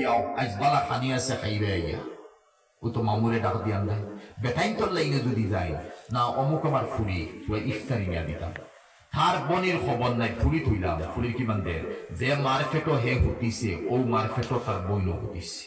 আও আজ বালা খানি আছে খাইবে আইয়া ও তো মামুরে ডাক দিয়ান নাই বেটাইন তোর লাইনে যদি যায় না অমুক আমার ফুরি তুই ইফতারি নিয়ে দিতাম তার বনির খবর নাই ফুরি তুইলাম ফুরির কি মানে যে মারফেটো হে হুতিছে ও মারফেটো তার বইনও হুতিছে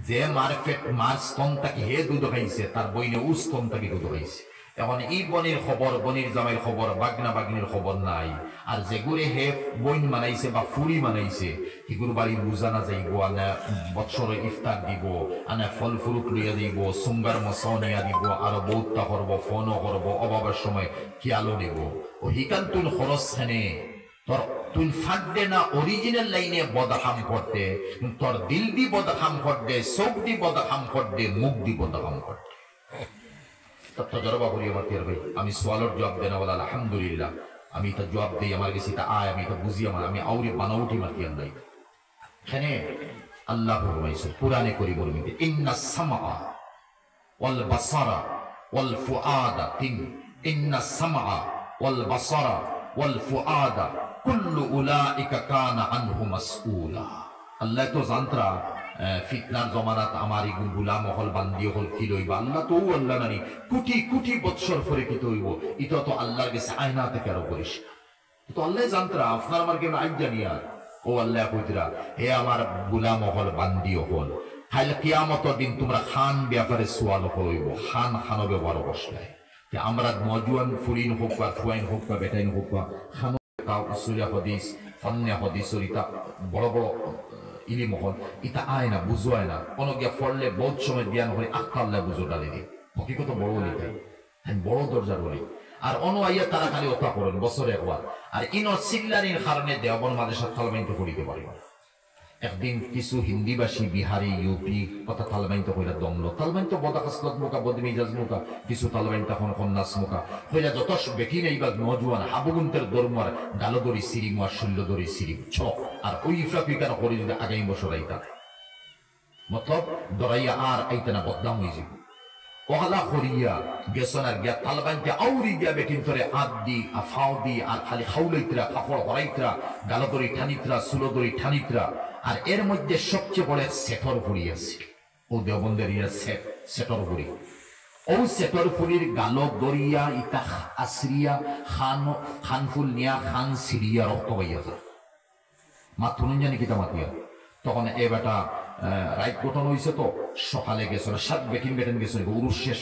যে মারফেট মার স্তনটাকে হে দুধ খাইছে তার বইনে ও স্তনটাকে দুধ খাইছে এখন এই বনির খবর বনির জামাইর খবর বাগনা বাগনির খবর নাই আর যেগুলো হে বইন মানাইছে বা ফুরি মানাইছে সেগুলো বাড়ি বুঝানা যাইব আনা বৎসর ইফতার দিব আনা ফল ফুরুট লইয়া দিব সুঙ্গার মশাও নিয়া দিব আরো বহুতটা করব ফোনও করব অভাবের সময় খেয়ালও দিব ও হিকান তুল খরচ খানে তোর তুই ফাঁকবে না অরিজিনাল লাইনে বদখাম করতে তোর দিল দি বদখাম করতে চোখ দি বদখাম করতে মুখ দি বদখাম করতে তজরবা করি আমার তিয়ার ভাই আমি সোয়ালের জবাব দেনা বলা আলহামদুলিল্লাহ আমি এটা জবাব দিই আমার কাছে এটা আয় আমি এটা বুঝি আমার আমি আউরে বানাউটি মার তিয়ার নাই এখানে আল্লাহ ফরমাইছে পুরানে করি বলমিতে ইন্নাস সামআ ওয়াল বাসারা ওয়াল ফুআদা তিন ইন্নাস সামআ ওয়াল বাসারা ওয়াল ফুআদা কুল্লু উলাইকা কানা আনহু মাসউলা আল্লাহ তো জানতরা ফিতনার জমানাত আমার ইগুল গুলাম হল বান্দি হল কি লইবা আল্লাহ তো আল্লাহ নানি কোটি কোটি বৎসর পরে কি হইব এটা তো আল্লাহর কাছে আয়না থেকে আরো করিস তো আল্লাহ জানতরা আপনার আমার কেন আইন জানিয়া ও আল্লাহ কইতরা হে আমার গুলাম হল বান্দি হল কাল কিয়ামতের দিন তোমরা খান ব্যাপারে সওয়াল হইব খান খানো ব্যবহার বসলাই যে আমরা নওজোয়ান ফুরিন হোক বা ফুয়াইন হোক বা বেটাইন হোক বা খানো কা উসুলিয়া হাদিস ফান্নে হাদিসের ইতা বড় বড় ইলি মহল ইতা আয় না বুঝোয় না কোনো গিয়া ফললে বহুত সময় জ্ঞান হয় আল্লাহ বুঝো ডালি দিয়ে হকিকত বড় লিখাই হ্যাঁ বড় দরজার বলি আর অন আইয়া তারা খালি ওতা করেন বছরে একবার আর ইনো সিল্লারির কারণে দেওবন মাদেশার তালমাইন তো করিতে পারিব একদিন কিছু হিন্দিভাষী বিহারি ইউপি কথা তালমাইন তো কইলা দমলো তালমাইন তো বদাকাসলত মুখা বদমিজাজ মুখা কিছু তালমাইন তখন কন্যাস মুখা কইলা যত বেটি নেইবা নজওয়ান হাবুগুন্তের দরমার গালদরি সিরি মুয়া শূল্যদরি সিরি ছ আর ওই ইফরাফিকার করে যদি আগামী বছর আইতা মতলব দরাইয়া আর আইতা না বদনাম হয়ে যাব ওহালা করিয়া গেছনার গিয়া তালবাইনতে আউরি গিয়া বেটিন ধরে আদি আফাউদি আর খালি খাউলাইতরা কাপড় হরাইতরা গালদরি ঠানিতরা সুলদরি ঠানিতরা আর এর মধ্যে সবচেয়ে বড় সেটর ফুরি আছে ও দেওবন্দের ইয়া সেটর ফুরি ও সেটর ফুরির গাল দরিয়া ইতা আসরিয়া খানফুল নিয়া খান সিরিয়া রক্ত হইয়া যায় মাত্র জানি কিতা মাতিয়া তখন এ বেটা রাইট গঠন হয়েছে তো সকালে গেছে সাত বেটিন বেটেন গেছে উরুষ শেষ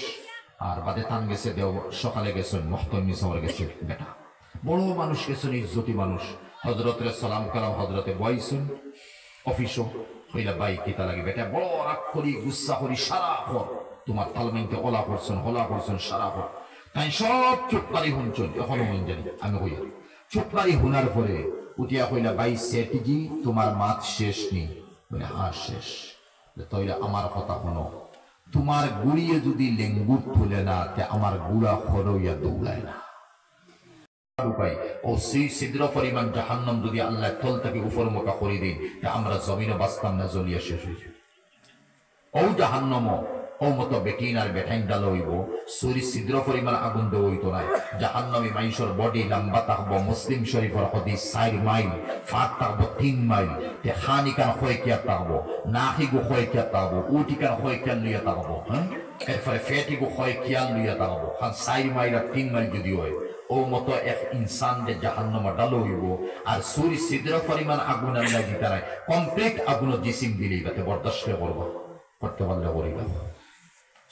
আর বাদে টান গেছে দেও সকালে গেছেন মহতমি শহর গেছে বেটা বড় মানুষ গেছেন ইজ্জতি মানুষ হজরতের সালাম কালাম হজরতে বয়সুন অফিসও হইলা বাই কিতা লাগে বেটা বড় রাগ করি গুসা করি সারা পর তোমার তালমাইনতে ওলা করছেন সারা পর তাই সব চুপ পারি হুনছন এখনো মন জানি আমি হইয়া চুপ পারি হুনার পরে উঠিয়া কইলা বাই সেটিজি তোমার মাত শেষ নেই বলে হ্যাঁ শেষ তইলে আমার কথা শোনো তোমার গুড়িয়ে যদি লেঙ্গুর তুলে না তে আমার গুড়া খরইয়া দৌড়ায় না উপায় ও সেই ছিদ্র পরিমাণ জাহান্নাম যদি আল্লাহ তল থেকে উপর মোকা করে দিন তে আমরা জমিনে বাঁচতাম না জ্বলিয়া শেষ হয়ে যাবে ও জাহান্নাম ও মতো বেটিন আর বেটাইন ডাল হইব সরি ছিদ্র পরিমাণ আগুন দেওয়া হইতো না জাহান্নামী মানুষের বডি লম্বা থাকব মুসলিম শরীফের হাদিস 4 মাইল ফাট থাকব 3 মাইল তে খানিকান হয়ে কিয়া থাকব নাহি গো হয়ে কিয়া থাকব উটিকান হয়ে কিয়া লইয়া থাকব হ্যাঁ এরপরে ফেটি গো হয়ে কিয়া লইয়া থাকব খান 4 মাইল আর 3 মাইল যদি হয় ও মতো এক ইনসান যে জাহান্নামে ডাল হইব আর সরি ছিদ্র পরিমাণ আগুন আল্লাহ দিতে নাই কমপ্লিট আগুন জিসিম দিলেই তাতে বরদাস্ত করতে পারলে করিবা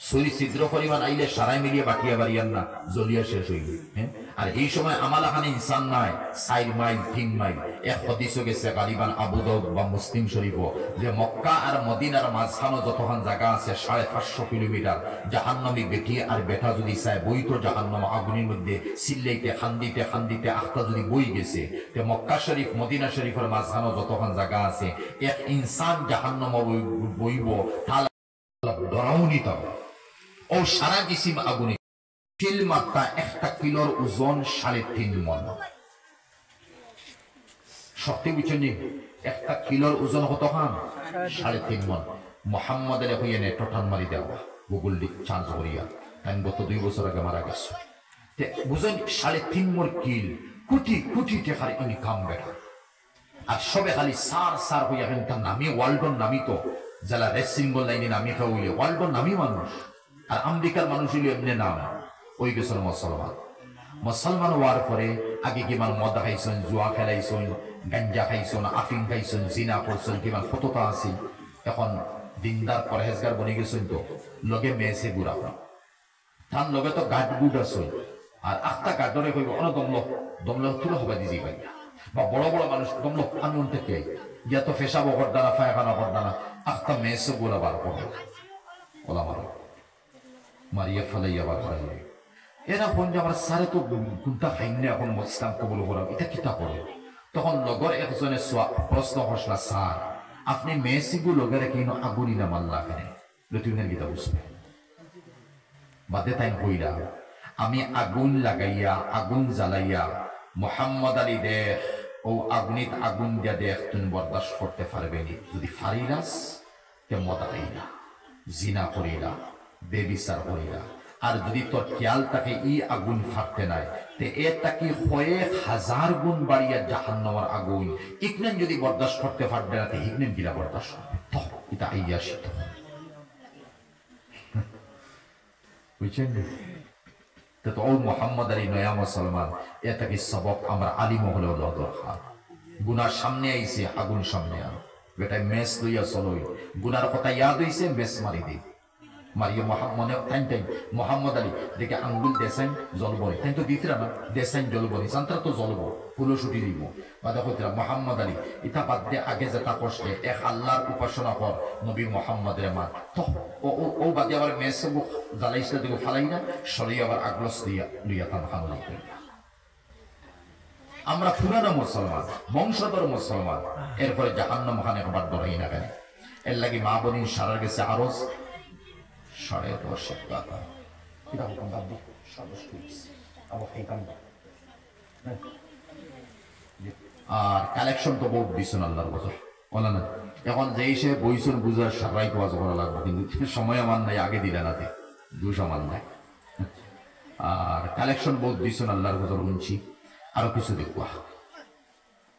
সরি ছিদ্র পরিমাণ আইলে সারাই মিলিয়ে বাকিয়া বাড়িয়ান না জ্বলিয়া শেষ হইবে হ্যাঁ আর এই সময় আমার এখানে ইনসান নাই 4 মাইল 3 মাইল এক হাদিস গেছে গালিবান আবু দাউদ বা মুসলিম শরীফ যে মক্কা আর মদিনার মাঝখানে যতক্ষণ জায়গা আছে 550 কিলোমিটার জাহান্নামী বেটি আর বেটা যদি চায় বই তো জাহান্নাম আগুনের মধ্যে সিল্লাইতে খান্দিতে আখতা যদি বই গেছে তে মক্কা শরীফ মদিনা শরীফের মাঝখানে যতক্ষণ জায়গা আছে এক ইনসান জাহান্নাম বইব তাহলে ডরাউনি তো ও সারা জিসিম আগুনে চিল মাত্রা 1 কিলোর ওজন 3.5 মণ সত্যি বুঝছেন 1 কিলোর ওজন কত খান 3.5 মণ মোহাম্মদের হইয়ানে টটান মারি দেওয়া গুগল চার্জ করিয়া আমি গত 2 বছর আগে মারা গেছে বুঝেন 3.5 মণ কিল কোটি কোটি টাকার ইনকাম বেটা আর সবে খালি সার হইয়া কিন্তু নামি ওয়ার্ল্ডর নামি তো যারা রেসিং বল লাইনে নামি খাওয়া হইলে ওয়ার্ল্ডর নামি মানুষ আর আমেরিকার মানুষ হইলে এমনি নাম ওই গেছিল মুসলমান মুসলমান হওয়ার পরে আগে কিমান মদ খাইছেন জুয়া খেলাইছেন গাঞ্জা খাইছেন আফিং খাইছেন জিনা করছেন কিমান কতটা আছে এখন দিনদার পরহেজগার বনে গেছেন তো লগে মেয়েছে বুড়া তার লগে তো গাট গুড আছে আর আখটা গাটরে কইব অন দমল তুলো হবা দিজি ভাই বা বড় বড় মানুষ দমল আমি অন্তে কে ইয়া তো ফেসাবো করদানা ফায়খানা করদানা আখটা মেয়েছে বুড়া বার করে ওলা মারো মারিয়া ফেলাইয়া বার করে এরা ফোন যে আমার সারে তো কোনটা খাইনে এখন ইসলাম কবুল করা এটা কিতা করে তখন লগর একজনে প্রশ্ন হসলা স্যার আপনি মেসিগু লগের কেন আগুনি না মাল্লা কেন লতুনের গীতা বুঝবে বাদে তাই কইলা আমি আগুন লাগাইয়া আগুন জ্বালাইয়া মোহাম্মদ আলী দেখ ও আগুনিত আগুন দিয়া দেখ তুমি বরদাস্ত করতে পারবে নি যদি ফারিলাস তে মদ খাইলা জিনা করিলা বেবিচার করিলা আর যদি তোর খেয়াল থাকে ই আগুন ফাটতে নাই তে এ তাকে কয়েক হাজার গুণ বাড়িয়া জাহান্নামের আগুন ইকনেন যদি বরদাস্ত করতে পারবে না তে ইকনেন গিলা বরদাস্ত করবে তো এটা আইয়া শিত বুঝছেন তো ও মোহাম্মদ আলী নয়া মুসলমান এ তাকে সবক আমার আলিম হলে দরকার গুনার সামনে আইছে আগুন সামনে আর বেটায় মেস লইয়া চলই গুনার কথা ইয়াদ হইছে মেস মারি দিই মারিয়া মনে টাইম মোহাম্মদ আলী দেখে আঙ্গুল দেশাইন জলবনি তাই তো দিতরা না দেশাইন জলবনি সান্তারা তো জলব ফুলো ছুটি দিব বা দেখো মোহাম্মদ আলী ইটা বাদ দিয়ে আগে যেটা করছে এক আল্লাহর উপাসনা কর নবী মোহাম্মদের মান তো ও বাদে আবার মেসে মুখ জ্বালাইছিল দেখো ফালাই না সরি আবার আগলস দিয়া লইয়া তান খানো আমরা পুরানো মুসলমান বংশধর মুসলমান এরপরে জাহান্নাম খানে একবার ডরাই না কেন এর লাগি মা বোনিন সারার গেছে আরজ 10.5 টাকা এটা হুকুম বাবু সদস্য আবু খাইতাম আর কালেকশন তো বহুত দিছেন আল্লাহর বছর বলে না এখন যে সে বইসন বুঝার সারাই কাজ করা লাগবে কিন্তু সময় আমার নাই আগে দিলে না দু সমান নাই আর কালেকশন বহুত দিছেন আল্লাহর বছর শুনছি আরো কিছু দেখবা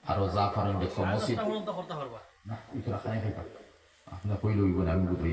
আরো যা পারেন দেখো মসজিদ না এটা খাই খাইতাম আপনার কইল হইব না আমি বুঝি